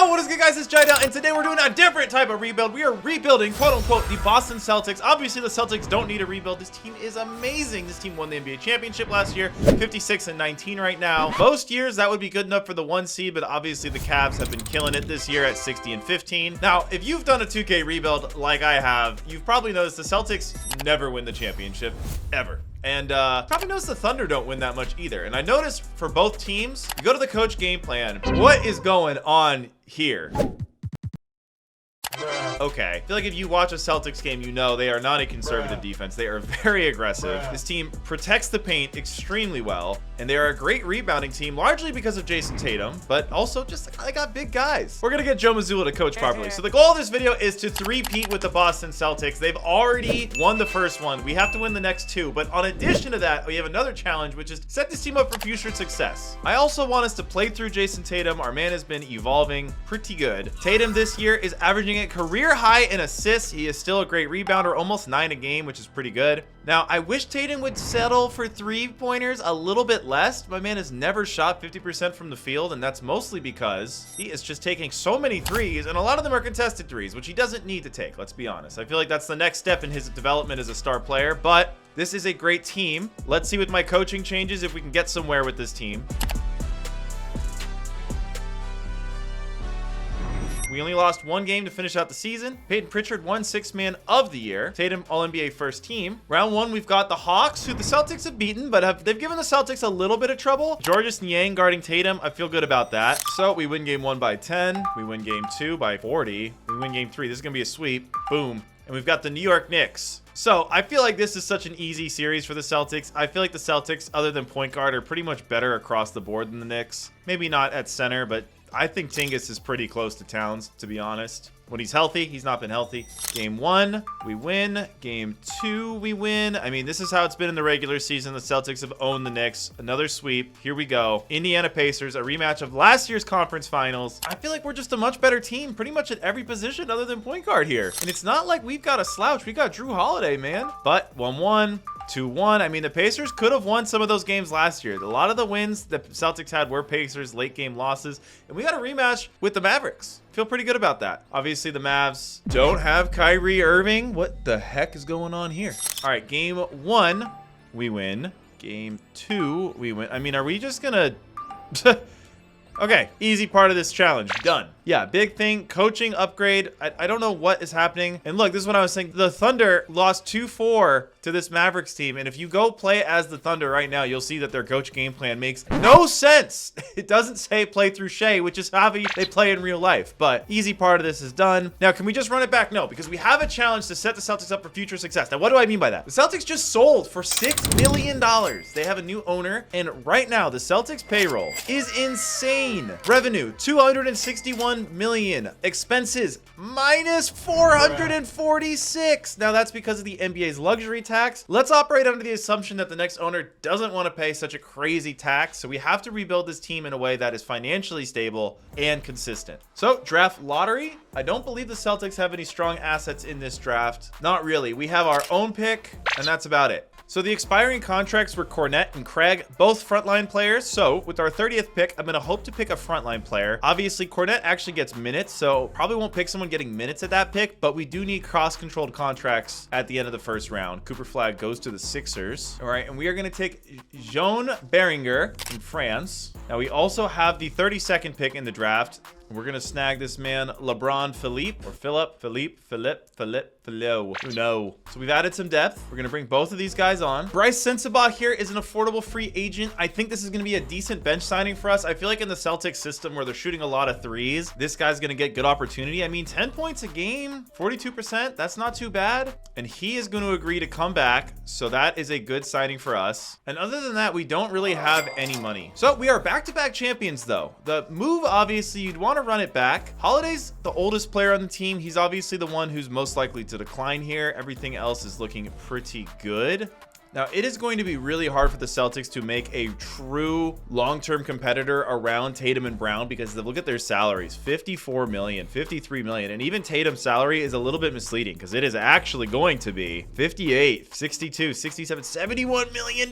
Yo, what is good, guys? It's Jidel, and today we're doing a different type of rebuild. We are rebuilding, quote unquote, the Boston Celtics. Obviously, the Celtics don't need a rebuild. This team is amazing. This team won the NBA championship last year, 56-19 right now. Most years that would be good enough for the 1 seed, but obviously the Cavs have been killing it this year at 60-15. Now, if you've done a 2K rebuild like I have, you've probably noticed the Celtics never win the championship, ever. And probably noticed the Thunder don't win that much either. And I noticed for both teams, you go to the coach game plan, what is going on here? Okay, I feel like if you watch a Celtics game, you know they are not a conservative defense. They are very aggressive. This team protects the paint extremely well, and they are a great rebounding team, largely because of Jason Tatum, but also just they got big guys. We're gonna get Joe Mazzulla to coach properly. So the goal of this video is to three-peat with the Boston Celtics. They've already won the first one. We have to win the next 2, but on addition to that, we have another challenge, which is set this team up for future success. I also want us to play through Jason Tatum. Our man has been evolving pretty good. Tatum this year is averaging a career high in assists. He is still a great rebounder, almost 9 a game, which is pretty good. Now, I wish Tatum would settle for 3-pointers a little bit less. My man has never shot 50% from the field, and that's mostly because he is just taking so many threes, and a lot of them are contested threes, which he doesn't need to take, let's be honest. I feel like that's the next step in his development as a star player, but this is a great team. Let's see with my coaching changes if we can get somewhere with this team. We only lost 1 game to finish out the season. Peyton Pritchard won 6th Man of the Year. Tatum All-NBA first team. Round 1, we've got the Hawks, who the Celtics have beaten, but they've given the Celtics a little bit of trouble. Georges Niang guarding Tatum. I feel good about that. So we win game 1 by 10. We win game 2 by 40. We win game 3. This is going to be a sweep. Boom. And we've got the New York Knicks. So I feel like this is such an easy series for the Celtics. I feel like the Celtics, other than point guard, are pretty much better across the board than the Knicks. Maybe not at center, but I think Tingus is pretty close to Towns, to be honest. When he's healthy, he's not been healthy. Game 1, we win. Game 2, we win. I mean, this is how it's been in the regular season. The Celtics have owned the Knicks. Another sweep. Here we go. Indiana Pacers, a rematch of last year's conference finals. I feel like we're just a much better team pretty much at every position other than point guard here. And it's not like we've got a slouch. We got Drew Holiday, man. But 1-1. 2-1. I mean, the Pacers could have won some of those games last year. A lot of the wins the Celtics had were Pacers late game losses, and we got a rematch with the Mavericks. Feel pretty good about that. Obviously, the Mavs don't have Kyrie Irving. What the heck is going on here? All right, game 1, we win. Game 2, we win. I mean, are we just gonna... Okay, easy part of this challenge. Done. Yeah, big thing, coaching upgrade. I don't know what is happening. And look, this is what I was saying. The Thunder lost 2-4 to this Mavericks team. And if you go play as the Thunder right now, you'll see that their coach game plan makes no sense. It doesn't say play through Shea, which is how they play in real life. But easy part of this is done. Now, can we just run it back? No, because we have a challenge to set the Celtics up for future success. Now, what do I mean by that? The Celtics just sold for $6 million. They have a new owner. And right now, the Celtics payroll is insane. Revenue, $261 million. Expenses, minus 446. Now that's because of the NBA's luxury tax. Let's operate under the assumption that the next owner doesn't want to pay such a crazy tax. So we have to rebuild this team in a way that is financially stable and consistent. So draft lottery. I don't believe the Celtics have any strong assets in this draft. Not really. We have our own pick, and that's about it. So the expiring contracts were Cornette and Craig, both frontline players. So with our 30th pick, I'm going to hope to pick a frontline player. Obviously, Cornette actually gets minutes, so probably won't pick someone getting minutes at that pick, but we do need cross-controlled contracts at the end of the first round. Cooper Flag goes to the Sixers. All right, and we are going to take Jean Beringer from France. Now, we also have the 32nd pick in the draft. We're going to snag this man, LeBron Philippe, or Philip. Who knows? So we've added some depth. We're going to bring both of these guys on. Bryce Sensabaugh here is an affordable free agent. I think this is going to be a decent bench signing for us. I feel like in the Celtics system where they're shooting a lot of threes, this guy's going to get good opportunity. I mean, 10 points a game, 42%. That's not too bad. And he is going to agree to come back. So that is a good signing for us. And other than that, we don't really have any money. So we are back-to-back champions, though. The move, obviously, you'd want to run it back. Holiday's the oldest player on the team. He's obviously the one who's most likely to decline here. Everything else is looking pretty good. Now, it is going to be really hard for the Celtics to make a true long-term competitor around Tatum and Brown because look at their salaries, $54 million, $53 million. And even Tatum's salary is a little bit misleading because it is actually going to be $58, $62, $67, $71 million.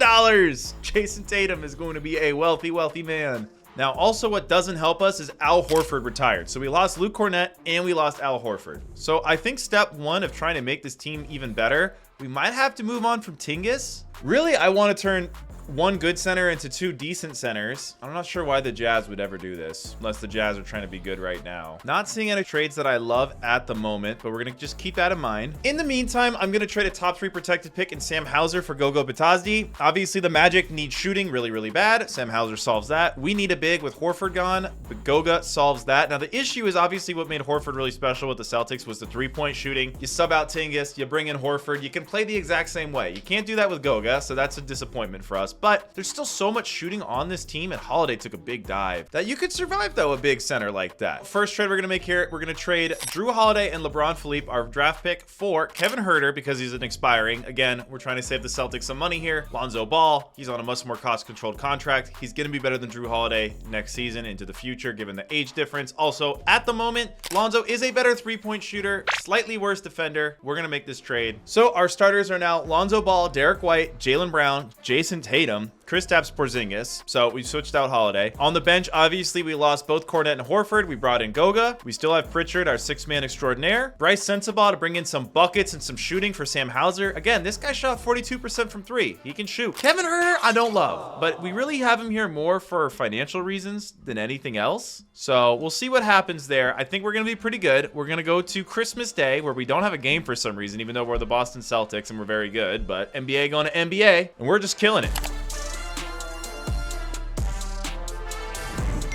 Jason Tatum is going to be a wealthy, wealthy man. Now, also what doesn't help us is Al Horford retired. So we lost Luke Cornett and we lost Al Horford. So I think step one of trying to make this team even better, we might have to move on from Tingis. Really, I want to turn one good center into two decent centers. I'm not sure why the Jazz would ever do this, unless the Jazz are trying to be good right now. Not seeing any trades that I love at the moment, but we're going to just keep that in mind. In the meantime, I'm going to trade a top 3 protected pick in Sam Hauser for Gogo Bitadze. Obviously, the Magic need shooting really, really bad. Sam Hauser solves that. We need a big with Horford gone, but Goga solves that. Now, the issue is obviously what made Horford really special with the Celtics was the 3-point shooting. You sub out Tingis, you bring in Horford. You can play the exact same way. You can't do that with Goga, so that's a disappointment for us. But there's still so much shooting on this team, and Holiday took a big dive that you could survive, though, a big center like that. First trade we're going to make here, we're going to trade Drew Holiday and LeBron Philippe, our draft pick, for Kevin Huerter because he's an expiring. Again, we're trying to save the Celtics some money here. Lonzo Ball, he's on a much more cost-controlled contract. He's going to be better than Drew Holiday next season into the future, given the age difference. Also, at the moment, Lonzo is a better 3-point shooter, slightly worse defender. We're going to make this trade. So our starters are now Lonzo Ball, Derek White, Jaylen Brown, Jason Tatum, Kristaps Porzingis. So we switched out Holiday. On the bench, obviously, we lost both Cornette and Horford. We brought in Goga. We still have Pritchard, our 6-man extraordinaire. Bryce Sensabaugh to bring in some buckets and some shooting for Sam Hauser. Again, this guy shot 42% from 3. He can shoot. Kevin Huerter, I don't love, but we really have him here more for financial reasons than anything else. So we'll see what happens there. I think we're going to be pretty good. We're going to go to Christmas Day, where we don't have a game for some reason, even though we're the Boston Celtics and we're very good, but NBA going to NBA, and we're just killing it.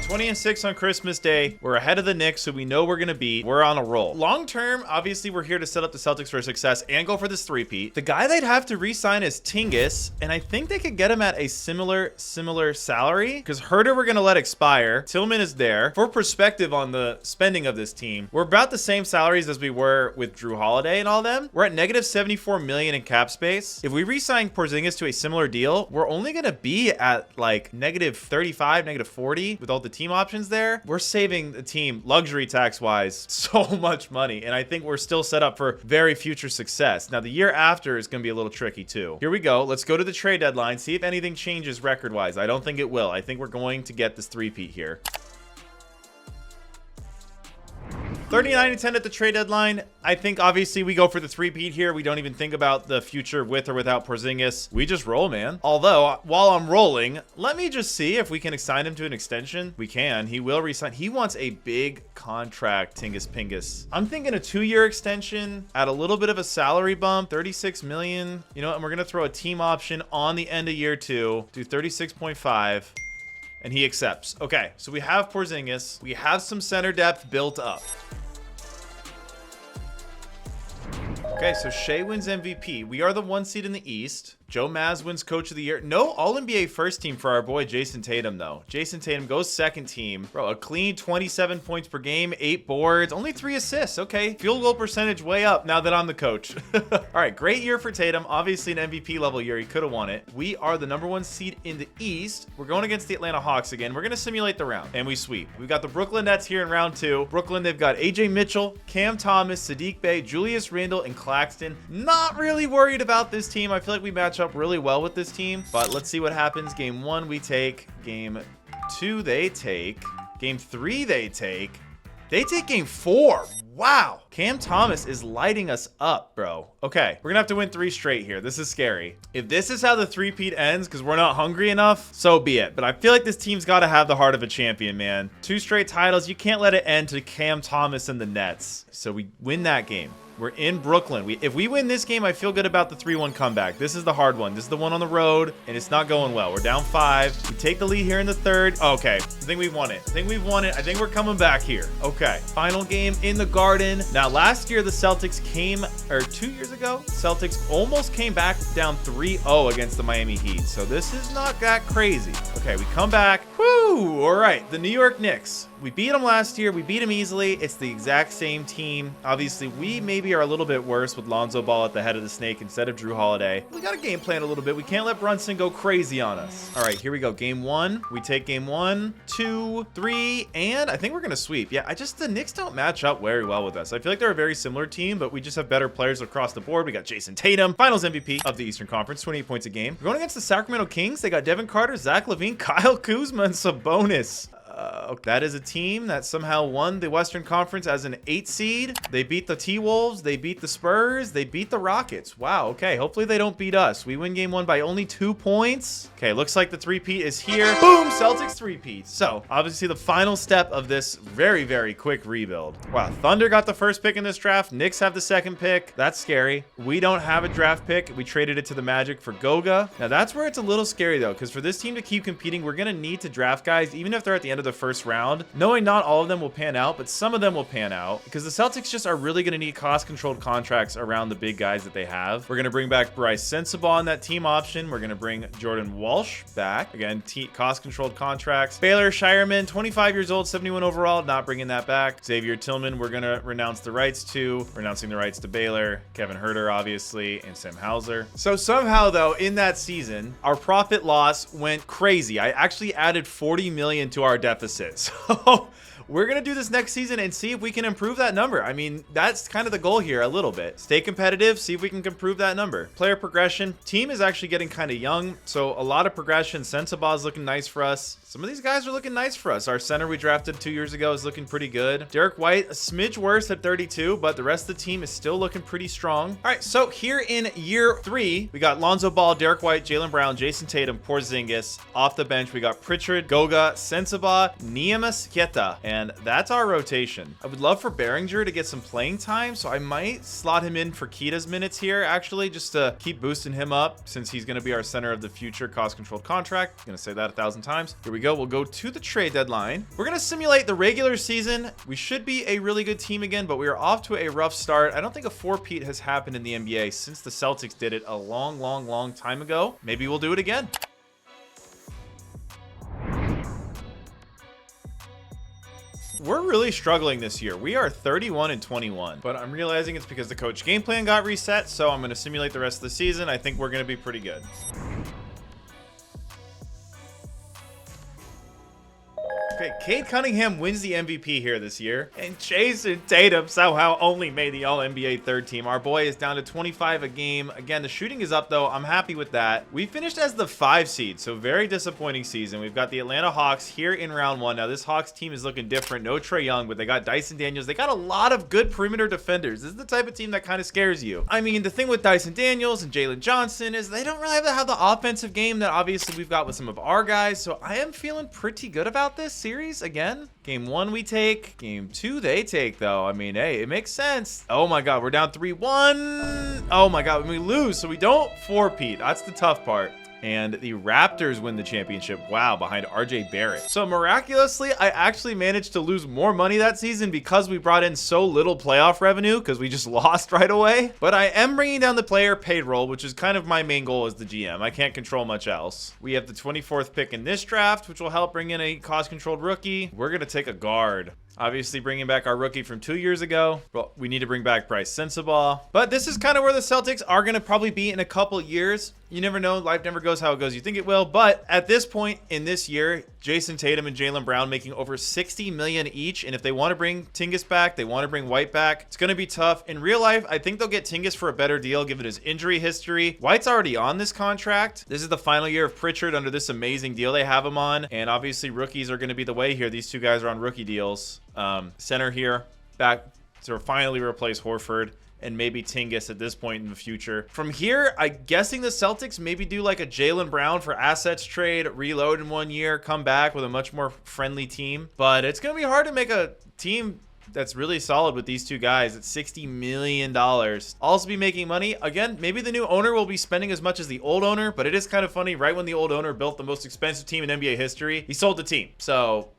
20-6 on Christmas Day. We're ahead of the Knicks, who we know we're going to beat. We're on a roll. Long term, obviously, we're here to set up the Celtics for success and go for this three-peat. The guy they'd have to re-sign is Tingis, and I think they could get him at a similar salary, because Huerter we're going to let expire. Tillman is there. For perspective on the spending of this team, we're about the same salaries as we were with Drew Holiday and all them. We're at negative $74 million in cap space. If we re-sign Porzingis to a similar deal, we're only going to be at like negative 35, negative 40 with all the team options there. We're saving the team luxury tax wise so much money, and I think we're still set up for very future success. Now the year after is going to be a little tricky too. Here we go. Let's go to the trade deadline, see if anything changes record wise. I don't think it will. I think we're going to get this three-peat here. 39-10 at the trade deadline. I think obviously we go for the three-peat here. We don't even think about the future with or without Porzingis. We just roll, man. Although, while I'm rolling, let me just see if we can assign him to an extension. We can. He will resign. He wants a big contract, Tingus Pingus. I'm thinking a 2-year extension at a little bit of a salary bump, $36 million. You know, and we're going to throw a team option on the end of year 2, do 36.5. And he accepts. Okay, so we have Porzingis. We have some center depth built up. Okay, so Shea wins MVP. We are the 1 seed in the East. Joe Maz wins Coach of the Year. No All-NBA first team for our boy Jason Tatum, though. Jason Tatum goes second team. Bro, a clean 27 points per game, 8 boards, only 3 assists. Okay, field goal percentage way up now that I'm the coach. All right, great year for Tatum. Obviously an MVP level year. He could have won it. We are the number 1 seed in the East. We're going against the Atlanta Hawks again. We're going to simulate the round, and we sweep. We've got the Brooklyn Nets here in round 2. Brooklyn, they've got AJ Mitchell, Cam Thomas, Sadiq Bey, Julius Randle, and Claxton. Not really worried about this team. I feel like we match up really well with this team, but let's see what happens. Game 1 we take, game 2 they take, game 3 they take game 4. Wow, Cam Thomas is lighting us up, bro. Okay, we're gonna have to win 3 straight here. This is scary. If this is how the three-peat ends because we're not hungry enough, so be it. But I feel like this team's got to have the heart of a champion, man. 2 straight titles, you can't let it end to Cam Thomas and the Nets. So we win that game. We're in Brooklyn. If we win this game, I feel good about the 3-1 comeback. This is the hard one. This is the one on the road, and it's not going well. We're down 5. We take the lead here in the 3rd. Okay, I think we've won it. I think we've won it. I think we're coming back here. Okay, final game in the Garden. Now, last year, the Celtics came, or 2 years ago, Celtics almost came back down 3-0 against the Miami Heat. So this is not that crazy. Okay, we come back. Woo! All right, the New York Knicks. We beat them last year. We beat them easily. It's the exact same team. Obviously, we maybe are a little bit worse with Lonzo Ball at the head of the snake instead of Drew Holiday. We got to game plan a little bit. We can't let Brunson go crazy on us. All right, here we go. Game 1. We take game 1, 2, 3, and I think we're going to sweep. Yeah, the Knicks don't match up very well with us. I feel like they're a very similar team, but we just have better players across the board. We got Jason Tatum, finals MVP of the Eastern Conference, 28 points a game. We're going against the Sacramento Kings. They got Devin Carter, Zach LaVine, Kyle Kuzma, and Sabonis. That is a team that somehow won the Western Conference as an 8 seed. They beat the T-Wolves. They beat the Spurs. They beat the Rockets. Wow. Okay. Hopefully they don't beat us. We win game 1 by only 2 points. Okay. Looks like the three-peat is here. Boom. Celtics three-peat. So obviously the final step of this very, very quick rebuild. Wow. Thunder got the first pick in this draft. Knicks have the second pick. That's scary. We don't have a draft pick. We traded it to the Magic for Goga. Now that's where it's a little scary though, because for this team to keep competing, we're going to need to draft guys, even if they're at the end of the first round, knowing not all of them will pan out, but some of them will pan out, because the Celtics just are really going to need cost-controlled contracts around the big guys that they have. We're going to bring back Bryce Sensabaugh on that team option. We're going to bring Jordan Walsh back. Again, cost-controlled contracts. Baylor Shireman, 25 years old, 71 overall, not bringing that back. Xavier Tillman, we're going to renounce the rights to. Renouncing the rights to Baylor. Kevin Huerter, obviously, and Sam Hauser. So somehow, though, in that season, our profit loss went crazy. I actually added 40 million to our deficit. So we're going to do this next season and see if we can improve that number. I mean, that's kind of the goal here a little bit. Stay competitive, see if we can improve that number. Player progression. Team is actually getting kind of young, so a lot of progression. Sensabaugh is looking nice for us. Some of these guys are looking nice for us. Our center we drafted 2 years ago is looking pretty good. Derek White, a smidge worse at 32, but the rest of the team is still looking pretty strong. All right, so here in year 3, we got Lonzo Ball, Derek White, Jaylen Brown, Jason Tatum, Porzingis. Off the bench, we got Pritchard, Goga, Sensabaugh, Niemas Kieta, and that's our rotation. I would love for Behringer to get some playing time, so I might slot him in for Kita's minutes here, actually, just to keep boosting him up, since he's going to be our center of the future cost-controlled contract. I'm going to say that 1,000 times. Here we go. We'll go to the trade deadline. We're going to simulate the regular season. We should be a really good team again, but we are off to a rough start. I don't think a four-peat has happened in the NBA since the Celtics did it a long time ago. Maybe we'll do it again. We're really struggling this year. We are 31-21, but I'm realizing it's because the coach game plan got reset, so I'm going to simulate the rest of the season. I think we're going to be pretty good. Okay, Cade Cunningham wins the MVP here this year, and Jason Tatum somehow only made the All-NBA third team. Our boy is down to 25 a game. Again, the shooting is up, though. I'm happy with that. We finished as the 5 seed, so very disappointing season. We've got the Atlanta Hawks here in round 1. Now, this Hawks team is looking different. No Trae Young, but they got Dyson Daniels. They got a lot of good perimeter defenders. This is the type of team that kind of scares you. I mean, the thing with Dyson Daniels and Jalen Johnson is they don't really have the offensive game that obviously we've got with some of our guys, so I am feeling pretty good about this series. Again, game 1 we take, game 2 they take, though. I mean, hey, it makes sense. Oh my god, we're down 3-1. Oh my god, we lose, so we don't four-peat. That's the tough part. And the Raptors win the championship. Wow, behind RJ Barrett. So miraculously, I actually managed to lose more money that season because we brought in so little playoff revenue, because we just lost right away. But I am bringing down the player payroll, which is kind of my main goal as the GM. I can't control much else. We have the 24th pick in this draft, which will help bring in a cost-controlled rookie. We're going to take a guard. Obviously bringing back our rookie from 2 years ago. Well, we need to bring back Bryce Sensabaugh. But this is kind of where the Celtics are going to probably be in a couple years. You never know. Life never goes how it goes. You think it will. But at this point in this year, Jason Tatum and Jaylen Brown making over $60 million each. And if they want to bring Tingus back, they want to bring White back, it's going to be tough. In real life, I think they'll get Tingus for a better deal given his injury history. White's already on this contract. This is the final year of Pritchard under this amazing deal they have him on. And obviously rookies are going to be the way here. These two guys are on rookie deals. Center here, back to finally replace Horford and maybe Tingus at this point in the future. From here, I'm guessing the Celtics maybe do like a Jaylen Brown for assets trade, reload in 1 year, come back with a much more friendly team. But it's going to be hard to make a team that's really solid with these two guys at $60 million. Also be making money. Again, maybe the new owner will be spending as much as the old owner, but it is kind of funny. Right when the old owner built the most expensive team in NBA history, he sold the team. So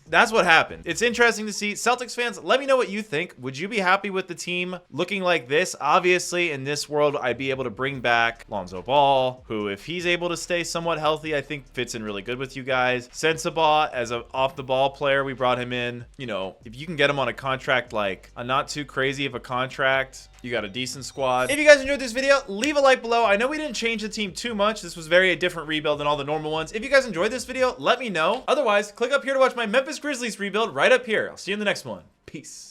that's what happened. It's interesting to see. Celtics fans, let me know what you think. Would you be happy with the team looking like this? Obviously, in this world, I'd be able to bring back Lonzo Ball, who, if he's able to stay somewhat healthy, I think fits in really good with you guys. Sensabaugh, as an off-the-ball player, we brought him in. You know, if you can get him on a contract, like a not too crazy of a contract, you got a decent squad. If you guys enjoyed this video, leave a like below. I know we didn't change the team too much. This was very a different rebuild than all the normal ones. If you guys enjoyed this video, let me know. Otherwise, click up here to watch my Memphis Grizzlies rebuild right up here. I'll see you in the next one. Peace.